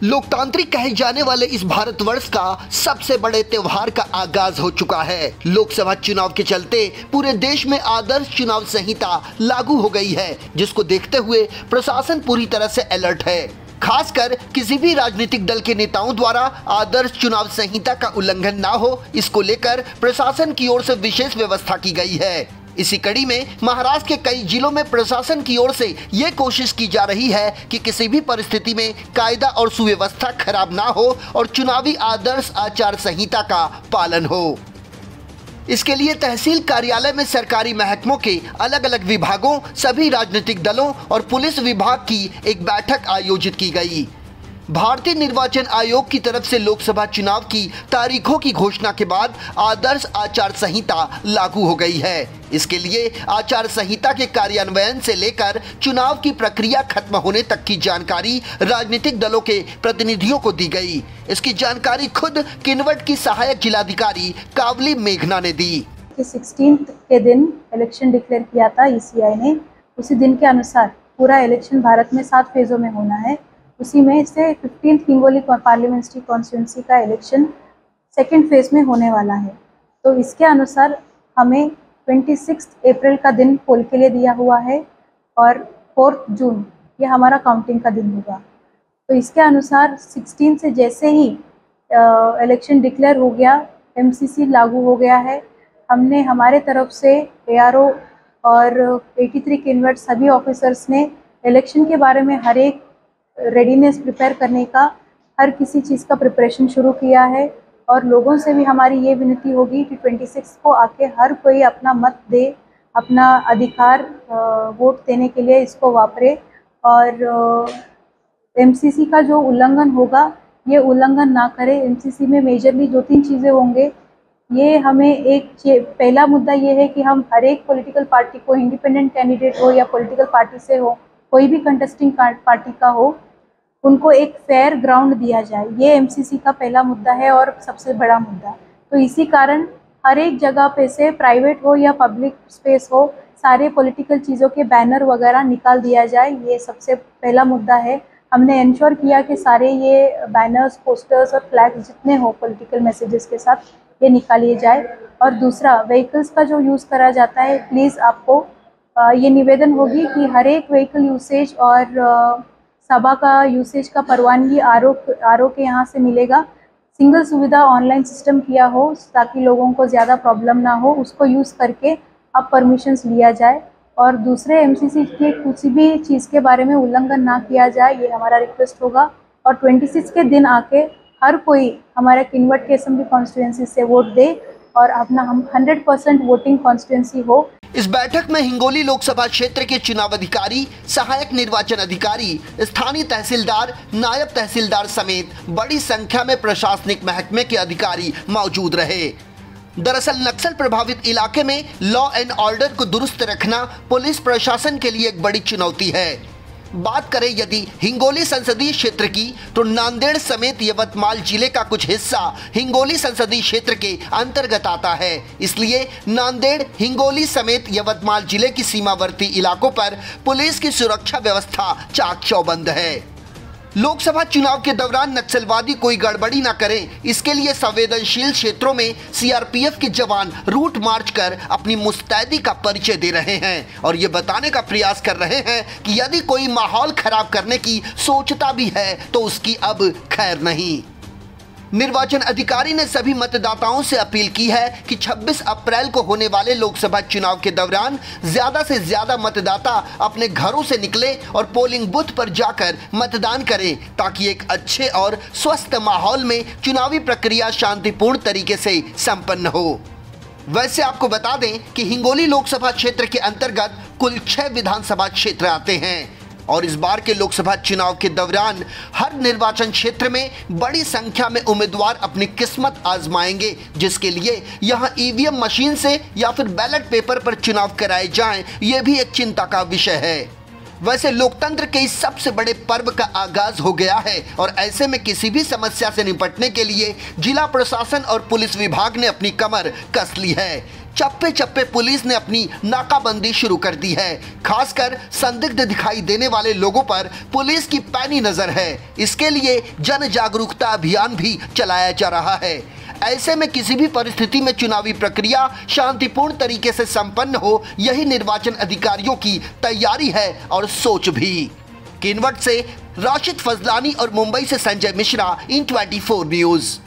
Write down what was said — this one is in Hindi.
लोकतांत्रिक कहे जाने वाले इस भारतवर्ष का सबसे बड़े त्योहार का आगाज हो चुका है। लोकसभा चुनाव के चलते पूरे देश में आदर्श चुनाव संहिता लागू हो गई है, जिसको देखते हुए प्रशासन पूरी तरह से अलर्ट है। खासकर किसी भी राजनीतिक दल के नेताओं द्वारा आदर्श चुनाव संहिता का उल्लंघन ना हो, इसको लेकर प्रशासन की ओर से विशेष व्यवस्था की गई है। इसी कड़ी में महाराष्ट्र के कई जिलों में प्रशासन की ओर से ये कोशिश की जा रही है कि किसी भी परिस्थिति में कायदा और सुव्यवस्था खराब ना हो और चुनावी आदर्श आचार संहिता का पालन हो। इसके लिए तहसील कार्यालय में सरकारी महकमों के अलग अलग विभागों, सभी राजनीतिक दलों और पुलिस विभाग की एक बैठक आयोजित की गई। भारतीय निर्वाचन आयोग की तरफ से लोकसभा चुनाव की तारीखों की घोषणा के बाद आदर्श आचार संहिता लागू हो गई है। इसके लिए आचार संहिता के कार्यान्वयन से लेकर चुनाव की प्रक्रिया खत्म होने तक की जानकारी राजनीतिक दलों के प्रतिनिधियों को दी गई। इसकी जानकारी खुद किन्नवट की सहायक जिलाधिकारी कावली मेघना ने दी। 16 के दिन इलेक्शन डिक्लेयर किया था ईसीआई ने। उसी दिन के अनुसार पूरा इलेक्शन भारत में 7 फेज़ों में होना है। उसी में से 15th हिंगोली पार्लियामेंट्री कॉन्स्टिट्यूंसी का इलेक्शन सेकेंड फेज़ में होने वाला है। तो इसके अनुसार हमें 26 अप्रैल का दिन पोल के लिए दिया हुआ है और 4 जून ये हमारा काउंटिंग का दिन होगा। तो इसके अनुसार 16 से जैसे ही इलेक्शन डिक्लेयर हो गया, एमसीसी लागू हो गया है। हमने हमारे तरफ से एआरओ और 83 किन्नवट सभी ऑफिसर्स ने इलेक्शन के बारे में हर एक रेडीनेस प्रिपेयर करने का, हर किसी चीज़ का प्रिपरेशन शुरू किया है। और लोगों से भी हमारी ये विनती होगी कि 26 को आके हर कोई अपना मत दे, अपना अधिकार वोट देने के लिए इसको वापरे। और एमसीसी का जो उल्लंघन होगा ये उल्लंघन ना करे। एमसीसी में मेजरली 2-3 चीज़ें होंगे। ये हमें पहला मुद्दा ये है कि हम हर एक पॉलिटिकल पार्टी को, इंडिपेंडेंट कैंडिडेट हो या पॉलिटिकल पार्टी से हो, कोई भी कंटेस्टिंग पार्टी का हो, उनको एक फेयर ग्राउंड दिया जाए। ये एमसीसी का पहला मुद्दा है और सबसे बड़ा मुद्दा। तो इसी कारण हर एक जगह पे से, प्राइवेट हो या पब्लिक स्पेस हो, सारे पॉलिटिकल चीज़ों के बैनर वगैरह निकाल दिया जाए। ये सबसे पहला मुद्दा है। हमने इंश्योर किया कि सारे ये बैनर्स, पोस्टर्स और फ्लैग्स जितने हो पॉलिटिकल मैसेजेस के साथ, ये निकालिए जाए। और दूसरा, व्हीकल्स का जो यूज़ करा जाता है, प्लीज़ आपको ये निवेदन होगी कि हर एक व्हीकल यूसेज और सभा का यूसेज का परवानगी आरओ के यहाँ से मिलेगा। सिंगल सुविधा ऑनलाइन सिस्टम किया हो ताकि लोगों को ज़्यादा प्रॉब्लम ना हो, उसको यूज़ करके अब परमिशंस लिया जाए। और दूसरे एमसीसी के किसी भी चीज़ के बारे में उल्लंघन ना किया जाए, ये हमारा रिक्वेस्ट होगा। और 26 के दिन आके हर कोई हमारे किन्नवट के असेंबली कॉन्स्टिट्यूंसी से वोट दे और अपना हम 100% वोटिंग कॉन्स्टिट्यूंसी हो। इस बैठक में हिंगोली लोकसभा क्षेत्र के चुनाव अधिकारी, सहायक निर्वाचन अधिकारी, स्थानीय तहसीलदार, नायब तहसीलदार समेत बड़ी संख्या में प्रशासनिक महकमे के अधिकारी मौजूद रहे। दरअसल नक्सल प्रभावित इलाके में लॉ एंड ऑर्डर को दुरुस्त रखना पुलिस प्रशासन के लिए एक बड़ी चुनौती है। बात करें यदि हिंगोली संसदीय क्षेत्र की, तो नांदेड़ समेत यवतमाल जिले का कुछ हिस्सा हिंगोली संसदीय क्षेत्र के अंतर्गत आता है। इसलिए नांदेड़, हिंगोली समेत यवतमाल जिले की सीमावर्ती इलाकों पर पुलिस की सुरक्षा व्यवस्था चाक चौबंद है। लोकसभा चुनाव के दौरान नक्सलवादी कोई गड़बड़ी न करें, इसके लिए संवेदनशील क्षेत्रों में सीआरपीएफ के जवान रूट मार्च कर अपनी मुस्तैदी का परिचय दे रहे हैं और ये बताने का प्रयास कर रहे हैं कि यदि कोई माहौल खराब करने की सोचता भी है तो उसकी अब खैर नहीं। निर्वाचन अधिकारी ने सभी मतदाताओं से अपील की है कि 26 अप्रैल को होने वाले लोकसभा चुनाव के दौरान ज्यादा से ज्यादा मतदाता अपने घरों से निकले और पोलिंग बूथ पर जाकर मतदान करें, ताकि एक अच्छे और स्वस्थ माहौल में चुनावी प्रक्रिया शांतिपूर्ण तरीके से संपन्न हो। वैसे आपको बता दें कि हिंगोली लोकसभा क्षेत्र के अंतर्गत कुल 6 विधानसभा क्षेत्र आते हैं और इस बार के लोकसभा चुनाव के दौरान हर निर्वाचन क्षेत्र में बड़ी संख्या में उम्मीदवार अपनी किस्मत आजमाएंगे, जिसके लिए यहां ईवीएम मशीन से या फिर बैलेट पेपर पर चुनाव कराए जाएं, यह भी एक चिंता का विषय है। वैसे लोकतंत्र के इस सबसे बड़े पर्व का आगाज हो गया है और ऐसे में किसी भी समस्या से निपटने के लिए जिला प्रशासन और पुलिस विभाग ने अपनी कमर कस ली है। चप्पे चप्पे पुलिस ने अपनी नाकाबंदी शुरू कर दी है। खासकर संदिग्ध दिखाई देने वाले लोगों पर पुलिस की पैनी नजर है। इसके लिए जन जागरूकता अभियान भी चलाया जा रहा है। ऐसे में किसी भी परिस्थिति में चुनावी प्रक्रिया शांतिपूर्ण तरीके से संपन्न हो, यही निर्वाचन अधिकारियों की तैयारी है और सोच भी। किनवट से राशिद फजलानी और मुंबई से संजय मिश्रा, इन 24 न्यूज।